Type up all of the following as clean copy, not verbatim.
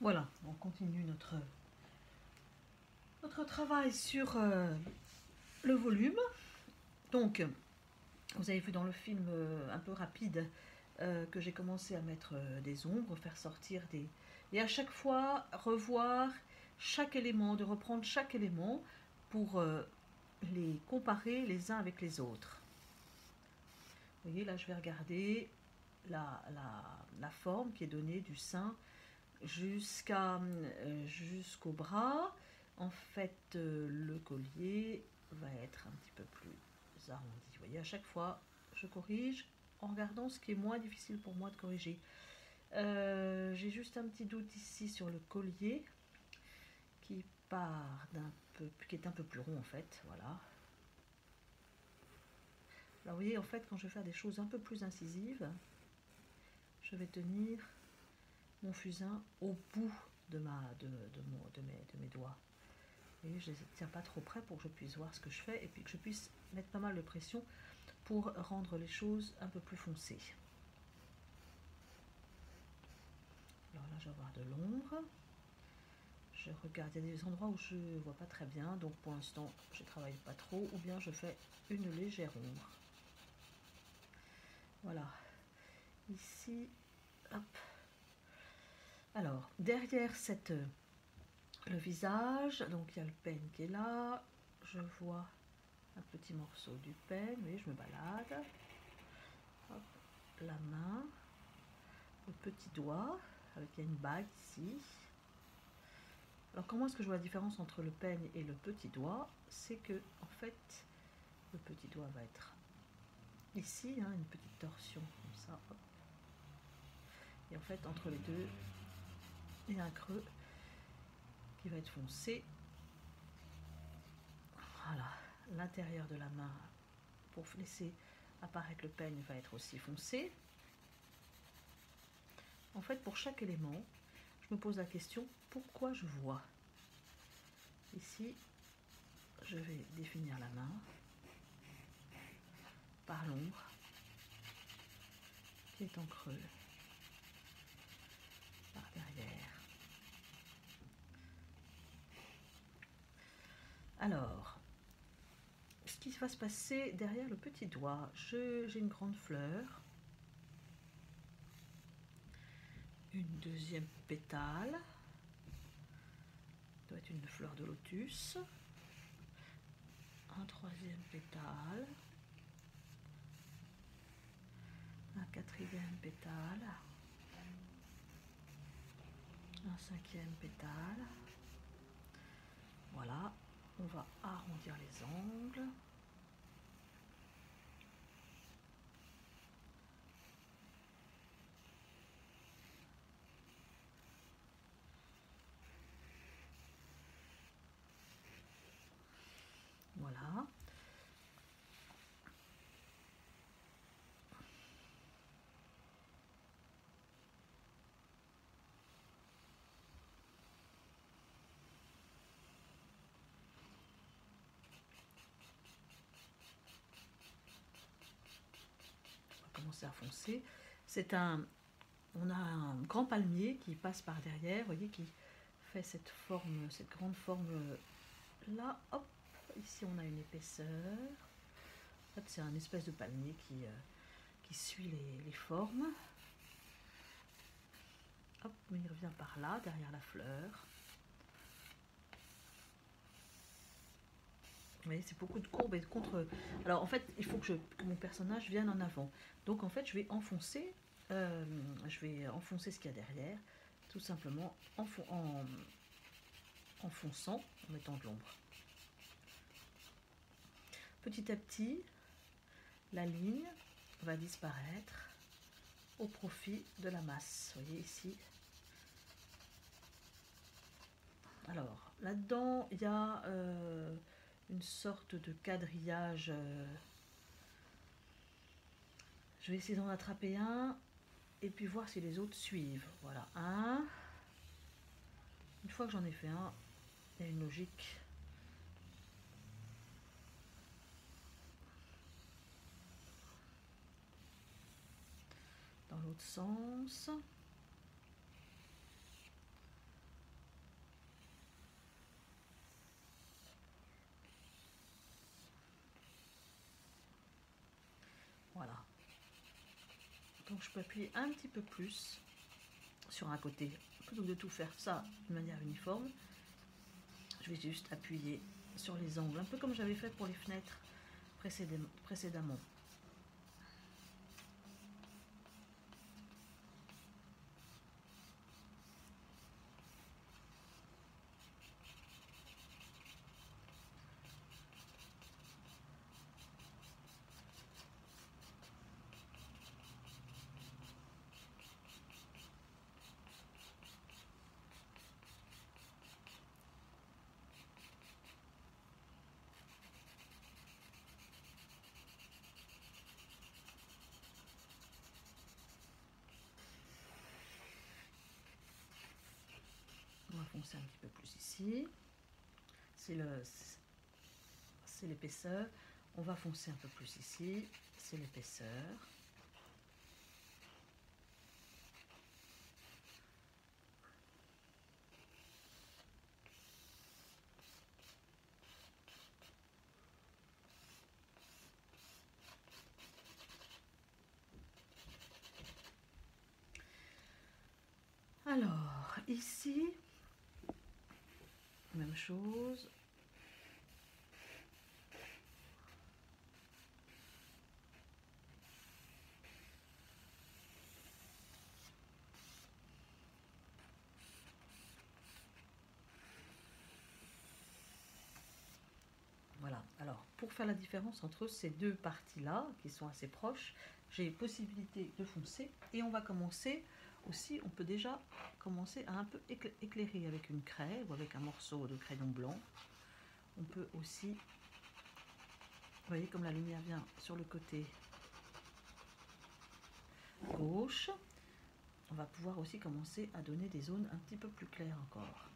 Voilà, on continue notre travail sur le volume. Donc, vous avez vu dans le film un peu rapide que j'ai commencé à mettre des ombres, faire sortir des... Et à chaque fois, revoir chaque élément, de reprendre chaque élément pour les comparer les uns avec les autres. Vous voyez, là, je vais regarder la forme qui est donnée du sein jusqu'au bras. En fait, le collier va être un petit peu plus arrondi. Vous voyez, à chaque fois, je corrige en regardant ce qui est moins difficile pour moi de corriger. J'ai juste un petit doute ici sur le collier qui part qui est un peu plus rond en fait, voilà. Alors vous voyez, en fait, quand je vais faire des choses un peu plus incisives, je vais tenir mon fusain au bout de mes doigts. Et je ne les tiens pas trop près pour que je puisse voir ce que je fais et puis que je puisse mettre pas mal de pression pour rendre les choses un peu plus foncées. Alors là, je vais avoir de l'ombre. Je regarde, il y a des endroits où je ne vois pas très bien, donc pour l'instant, je ne travaille pas trop, ou bien je fais une légère ombre. Voilà. Ici, hop. Alors, derrière le visage, donc il y a le peigne qui est là. Je vois un petit morceau du peigne, mais je me balade. Hop, la main, le petit doigt, avec une bague ici. Alors comment est-ce que je vois la différence entre le peigne et le petit doigt? C'est que, en fait, le petit doigt va être ici, hein, une petite torsion comme ça. Hop. Et en fait, entre les deux, il y a un creux qui va être foncé. Voilà, l'intérieur de la main, pour laisser apparaître le peigne, va être aussi foncé. En fait, pour chaque élément, je me pose la question, pourquoi je vois? Ici, je vais définir la main par l'ombre qui est en creux par derrière. Alors, ce qui va se passer derrière le petit doigt, j'ai une grande fleur, une deuxième pétale, doit être une fleur de lotus, un troisième pétale, un quatrième pétale, un cinquième pétale. Voilà, on va arrondir les angles. Voilà. On va commencer à foncer. On a un grand palmier qui passe par derrière, vous voyez, qui fait cette forme, cette grande forme là. Hop, ici on a une épaisseur. En fait, c'est un espèce de palmier qui suit les formes. Hop, mais il revient par là, derrière la fleur. Vous voyez, c'est beaucoup de courbes et de contre... Alors, en fait, il faut que mon personnage vienne en avant. Donc, en fait, je vais enfoncer ce qu'il y a derrière, tout simplement en fonçant, en mettant de l'ombre. Petit à petit, la ligne va disparaître au profit de la masse. Vous voyez ici. Alors, là-dedans, il y a une sorte de quadrillage. Je vais essayer d'en attraper un et puis voir si les autres suivent. Voilà, un. Une fois que j'en ai fait un, il y a une logique. Dans l'autre sens. je peux appuyer un petit peu plus sur un côté. Plutôt que de tout faire ça de manière uniforme, je vais juste appuyer sur les angles, un peu comme j'avais fait pour les fenêtres précédemment. On va foncer un petit peu plus ici. C'est l'épaisseur. On va foncer un peu plus ici. C'est l'épaisseur. Alors, ici, même chose. Voilà, alors pour faire la différence entre ces deux parties-là, qui sont assez proches, j'ai possibilité de foncer et on va commencer aussi, on peut déjà commencer à un peu éclairer avec une craie ou avec un morceau de crayon blanc. On peut aussi, vous voyez comme la lumière vient sur le côté gauche, on va pouvoir aussi commencer à donner des zones un petit peu plus claires encore.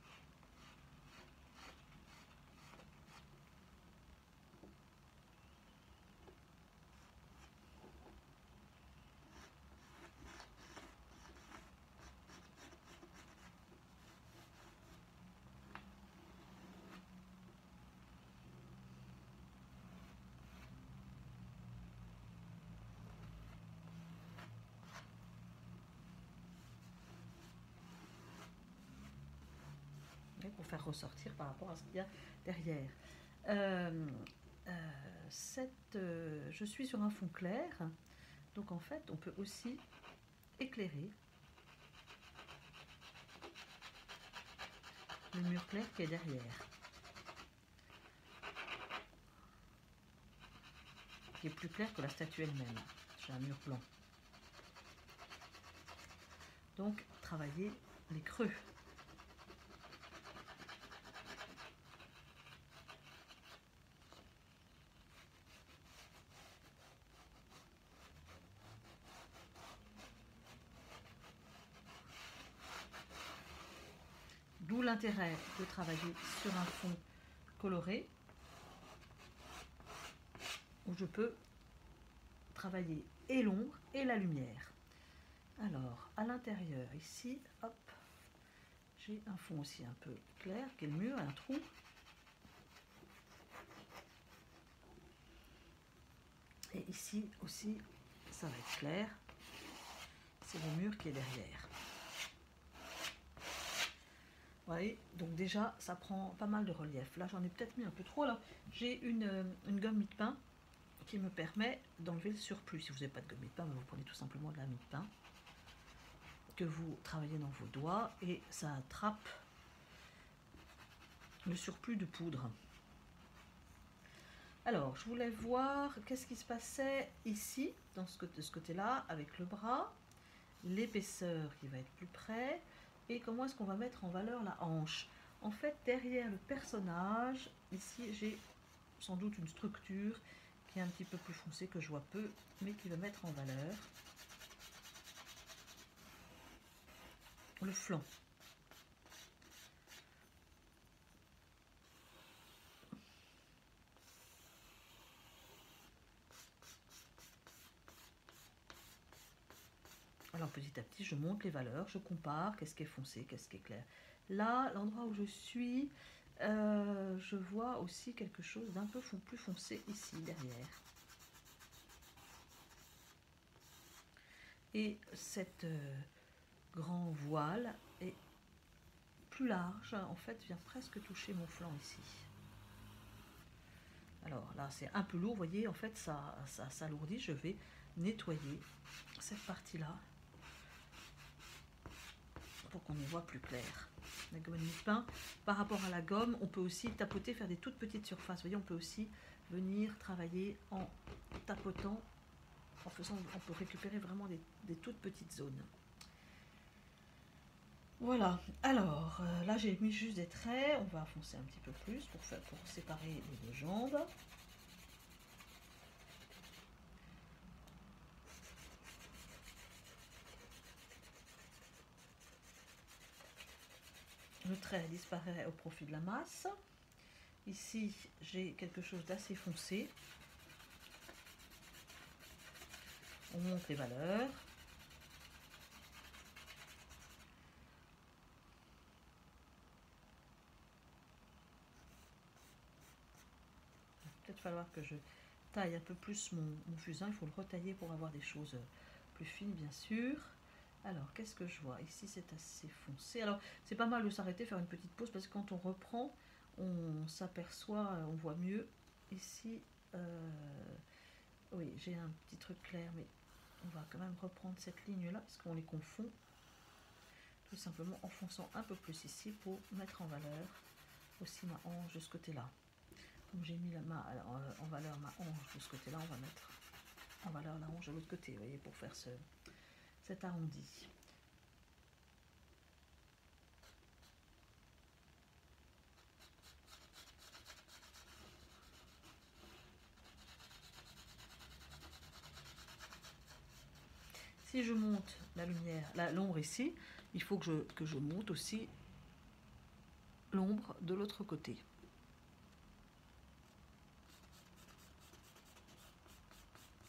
Pour faire ressortir par rapport à ce qu'il y a derrière. Je suis sur un fond clair, donc en fait on peut aussi éclairer le mur clair qui est derrière, qui est plus clair que la statue elle-même. J'ai un mur blanc. Donc travailler les creux. D'où l'intérêt de travailler sur un fond coloré, où je peux travailler et l'ombre et la lumière. Alors, à l'intérieur, ici, hop, j'ai un fond aussi un peu clair, qui est le mur, un trou. Et ici aussi, ça va être clair, c'est le mur qui est derrière. Vous voyez, donc déjà, ça prend pas mal de relief. Là, j'en ai peut-être mis un peu trop. Là, j'ai une gomme mie-de-pain qui me permet d'enlever le surplus. Si vous n'avez pas de gomme mie-de-pain, vous prenez tout simplement de la mie-de-pain que vous travaillez dans vos doigts et ça attrape le surplus de poudre. Alors, je voulais voir qu'est-ce qui se passait ici, de ce côté-là, avec le bras, l'épaisseur qui va être plus près, et comment est-ce qu'on va mettre en valeur la hanche. En fait, derrière le personnage, ici, j'ai sans doute une structure qui est un petit peu plus foncée, que je vois peu, mais qui va mettre en valeur le flanc. Alors petit à petit, je monte les valeurs, je compare, qu'est-ce qui est foncé, qu'est-ce qui est clair. Là, l'endroit où je suis, je vois aussi quelque chose d'un peu plus foncé ici, derrière. et cette grand voile est plus large, en fait vient presque toucher mon flanc ici. Alors là c'est un peu lourd, vous voyez, en fait ça s'alourdit. Je vais nettoyer cette partie là pour qu'on y voit plus clair. La gomme mi-pain, par rapport à la gomme, on peut aussi tapoter, faire des toutes petites surfaces. Vous voyez, on peut aussi venir travailler en tapotant, en faisant, on peut récupérer vraiment des toutes petites zones. Voilà, alors là j'ai mis juste des traits, on va foncer un petit peu plus pour séparer les deux jambes. Le trait disparaît au profit de la masse. Ici, j'ai quelque chose d'assez foncé. On monte les valeurs. Il va peut-être falloir que je taille un peu plus mon fusain. Il faut le retailler pour avoir des choses plus fines, bien sûr. Alors, qu'est-ce que je vois? Ici, c'est assez foncé. Alors, c'est pas mal de s'arrêter, faire une petite pause, parce que quand on reprend, on s'aperçoit, on voit mieux. Ici, oui, j'ai un petit truc clair, mais on va quand même reprendre cette ligne-là, parce qu'on les confond. Tout simplement en fonçant un peu plus ici pour mettre en valeur aussi ma hanche de ce côté-là. Comme j'ai mis en valeur ma hanche de ce côté-là, on va mettre en valeur la hanche de l'autre côté, vous voyez, pour faire cet arrondi. Si je monte la lumière, l'ombre ici, il faut que je monte aussi l'ombre de l'autre côté.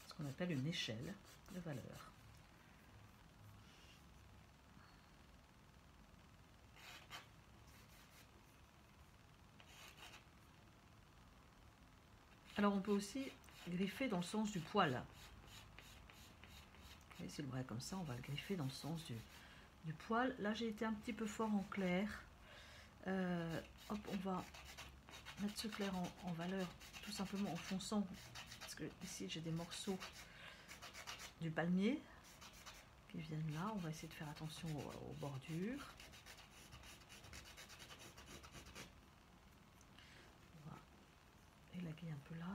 Ce qu'on appelle une échelle de valeur. Alors on peut aussi griffer dans le sens du poil. Si le bras est comme ça, on va le griffer dans le sens du poil. Là j'ai été un petit peu fort en clair. Hop, on va mettre ce clair en valeur tout simplement en fonçant, parce que ici j'ai des morceaux du palmier qui viennent là. On va essayer de faire attention aux bordures. On va élaguer un peu là.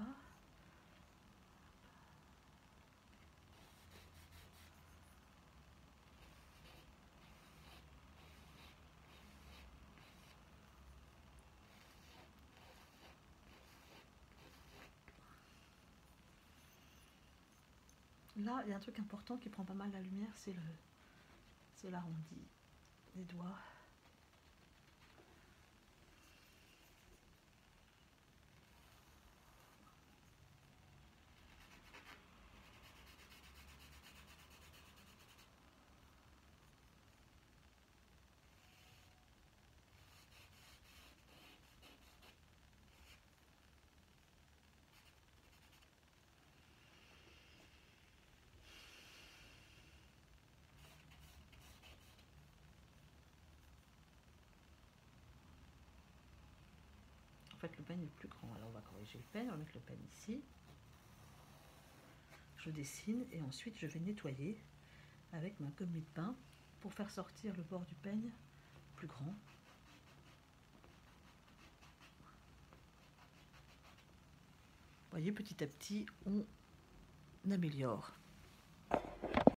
Là, il y a un truc important qui prend pas mal la lumière, c'est l'arrondi des doigts. En fait, le peigne est plus grand, alors on va corriger le peigne, on va mettre le peigne ici. Je dessine et ensuite je vais nettoyer avec ma gomme de pain pour faire sortir le bord du peigne plus grand. Vous voyez, petit à petit, on améliore.